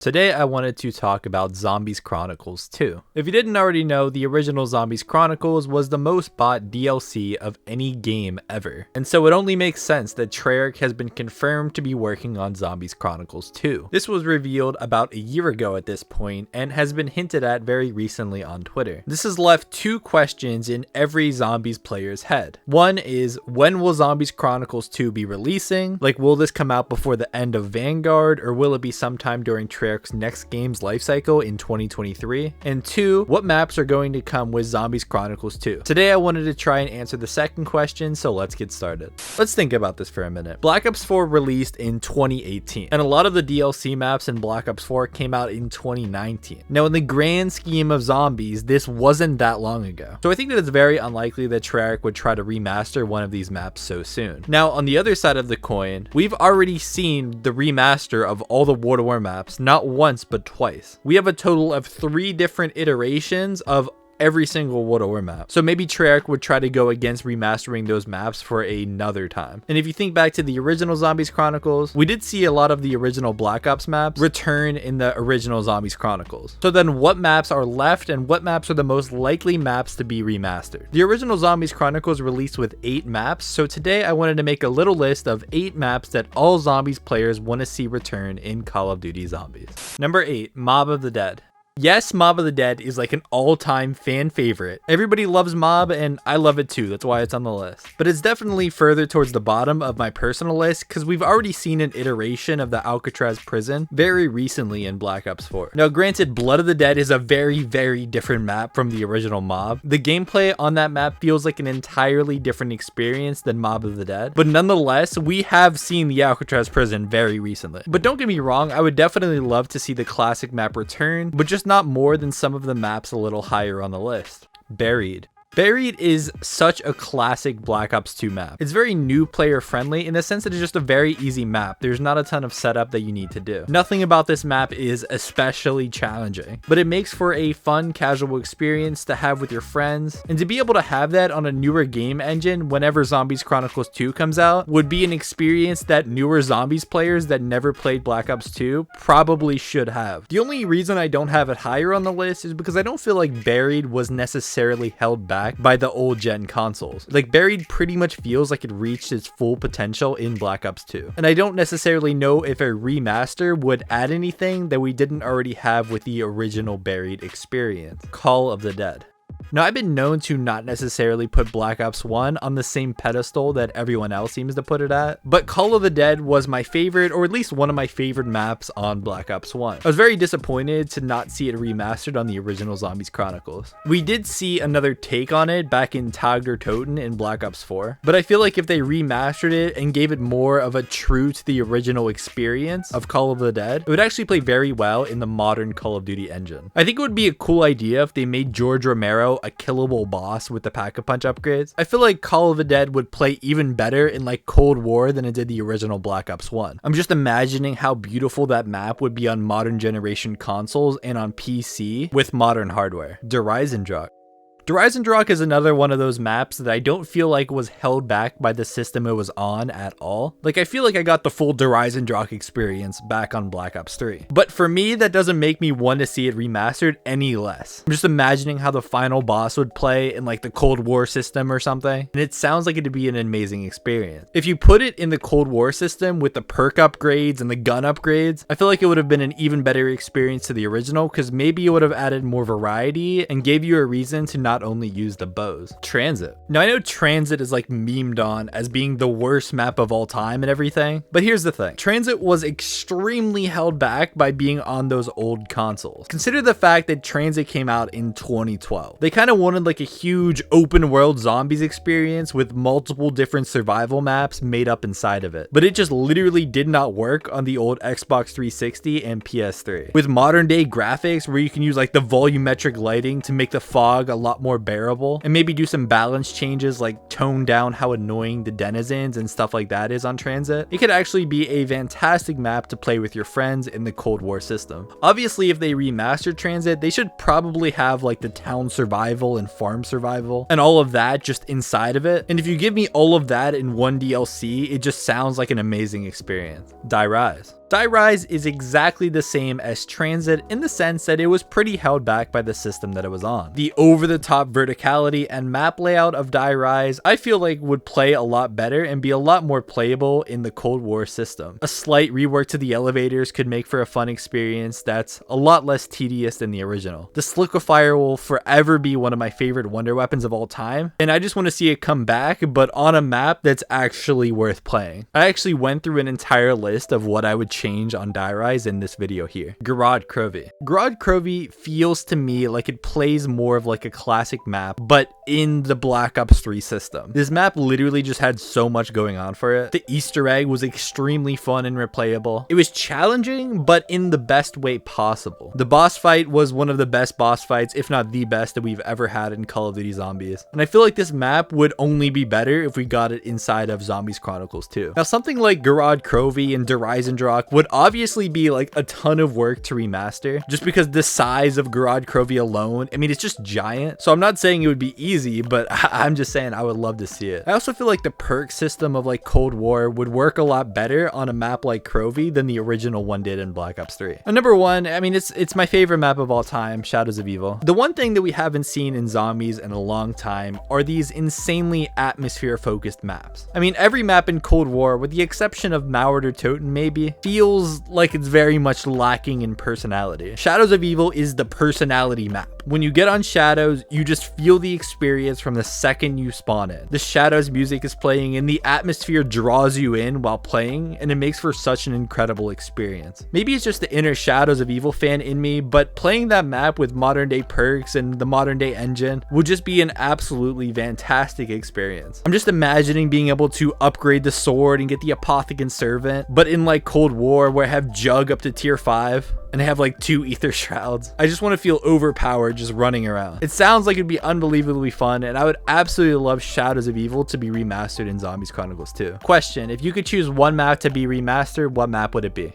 Today I wanted to talk about Zombies Chronicles 2. If you didn't already know, the original Zombies Chronicles was the most bought DLC of any game ever, and so it only makes sense that Treyarch has been confirmed to be working on Zombies Chronicles 2. This was revealed about a year ago at this point, and has been hinted at very recently on Twitter. This has left two questions in every Zombies player's head. One is, when will Zombies Chronicles 2 be releasing? Like, will this come out before the end of Vanguard, or will it be sometime during Treyarch's next game's lifecycle in 2023? And two, what maps are going to come with Zombies Chronicles 2? Today I wanted to try and answer the second question, so let's get started. Let's think about this for a minute. Black Ops 4 released in 2018, and a lot of the DLC maps in Black Ops 4 came out in 2019. Now, in the grand scheme of zombies, this wasn't that long ago, so I think that it's very unlikely that Treyarch would try to remaster one of these maps so soon. Now, on the other side of the coin, we've already seen the remaster of all the War maps, not once but twice. We have a total of 3 different iterations of every single World War map. So maybe Treyarch would try to go against remastering those maps for another time. And if you think back to the original Zombies Chronicles, we did see a lot of the original Black Ops maps return in the original Zombies Chronicles. So then what maps are left and what maps are the most likely maps to be remastered? The original Zombies Chronicles released with 8 maps, so today I wanted to make a little list of 8 maps that all Zombies players want to see return in Call of Duty Zombies. Number 8, Mob of the Dead. Yes, Mob of the Dead is like an all-time fan favorite. Everybody loves Mob, and I love it too. That's why it's on the list. But it's definitely further towards the bottom of my personal list because we've already seen an iteration of the Alcatraz prison very recently in Black Ops 4. Now, granted, Blood of the Dead is a very, very different map from the original Mob. The gameplay on that map feels like an entirely different experience than Mob of the Dead. But nonetheless, we have seen the Alcatraz prison very recently. But don't get me wrong, I would definitely love to see the classic map return, but just not more than some of the maps a little higher on the list. Buried. Buried is such a classic Black Ops 2 map. It's very new player friendly in the sense that it's just a very easy map. There's not a ton of setup that you need to do. Nothing about this map is especially challenging, but it makes for a fun casual experience to have with your friends, and to be able to have that on a newer game engine whenever Zombies Chronicles 2 comes out would be an experience that newer Zombies players that never played Black Ops 2 probably should have. The only reason I don't have it higher on the list is because I don't feel like Buried was necessarily held back by the old gen consoles. Like, Buried pretty much feels like it reached its full potential in Black Ops 2. And I don't necessarily know if a remaster would add anything that we didn't already have with the original Buried experience. Call of the Dead. Now, I've been known to not necessarily put Black Ops 1 on the same pedestal that everyone else seems to put it at, but Call of the Dead was my favorite, or at least one of my favorite maps on Black Ops 1. I was very disappointed to not see it remastered on the original Zombies Chronicles. We did see another take on it back in Tag der Toten in Black Ops 4, but I feel like if they remastered it and gave it more of a true to the original experience of Call of the Dead, it would actually play very well in the modern Call of Duty engine. I think it would be a cool idea if they made George Romero a killable boss with the Pack-a-Punch upgrades. I feel like Call of the Dead would play even better in like Cold War than it did the original Black Ops 1. I'm just imagining how beautiful that map would be on modern generation consoles and on PC with modern hardware. Eisendrache. Eisendrache is another one of those maps that I don't feel like was held back by the system it was on at all. Like, I feel like I got the full Eisendrache experience back on Black Ops 3. But for me, that doesn't make me want to see it remastered any less. I'm just imagining how the final boss would play in like the Cold War system or something, and it sounds like it'd be an amazing experience. If you put it in the Cold War system with the perk upgrades and the gun upgrades, I feel like it would have been an even better experience to the original, because maybe it would have added more variety and gave you a reason to not only use the bows. Transit. Now, I know Transit is like memed on as being the worst map of all time and everything, but here's the thing. Transit was extremely held back by being on those old consoles. Consider the fact that Transit came out in 2012. They kind of wanted like a huge open world zombies experience with multiple different survival maps made up inside of it, but it just literally did not work on the old Xbox 360 and PS3. With modern day graphics where you can use like the volumetric lighting to make the fog a lot more bearable, and maybe do some balance changes like tone down how annoying the denizens and stuff like that is on Transit, it could actually be a fantastic map to play with your friends in the Cold War system. Obviously, if they remastered Transit, they should probably have like the town survival and farm survival and all of that just inside of it. And if you give me all of that in one DLC, it just sounds like an amazing experience. Die Rise. Die Rise is exactly the same as Transit in the sense that it was pretty held back by the system that it was on. The over-the-top verticality and map layout of Die Rise I feel like would play a lot better and be a lot more playable in the Cold War system. A slight rework to the elevators could make for a fun experience that's a lot less tedious than the original. The Sliquifier will forever be one of my favorite wonder weapons of all time, and I just want to see it come back, but on a map that's actually worth playing. I actually went through an entire list of what I would change on Die Rise in this video here. Garage Krovi. Garage Krovi feels to me like it plays more of like a classic map, but in the Black Ops 3 system. This map literally just had so much going on for it. The Easter egg was extremely fun and replayable. It was challenging, but in the best way possible. The boss fight was one of the best boss fights, if not the best, that we've ever had in Call of Duty Zombies. And I feel like this map would only be better if we got it inside of Zombies Chronicles 2. Now, something like Garage Krovi and Eisendrache would obviously be like a ton of work to remaster, just because the size of Garage Krovi alone, I mean, it's just giant. So I'm not saying it would be easy, but I'm just saying I would love to see it. I also feel like the perk system of like Cold War would work a lot better on a map like Krovi than the original one did in Black Ops 3. And number one, I mean, it's my favorite map of all time, Shadows of Evil. The one thing that we haven't seen in Zombies in a long time are these insanely atmosphere-focused maps. I mean, every map in Cold War, with the exception of Mauert or Toten maybe, feels like it's very much lacking in personality. Shadows of Evil is the personality map. When you get on Shadows, you just feel the experience from the second you spawn in. The Shadows music is playing and the atmosphere draws you in while playing, and it makes for such an incredible experience. Maybe it's just the inner Shadows of Evil fan in me, but playing that map with modern day perks and the modern day engine would just be an absolutely fantastic experience. I'm just imagining being able to upgrade the sword and get the Apothecon Servant, but in like Cold War where I have Jug up to tier 5 and I have like 2 Ether Shrouds. I just want to feel overpowered just running around. It sounds like it'd be unbelievably fun, and I would absolutely love Shadows of Evil to be remastered in Zombies Chronicles 2. Question: if you could choose one map to be remastered, what map would it be?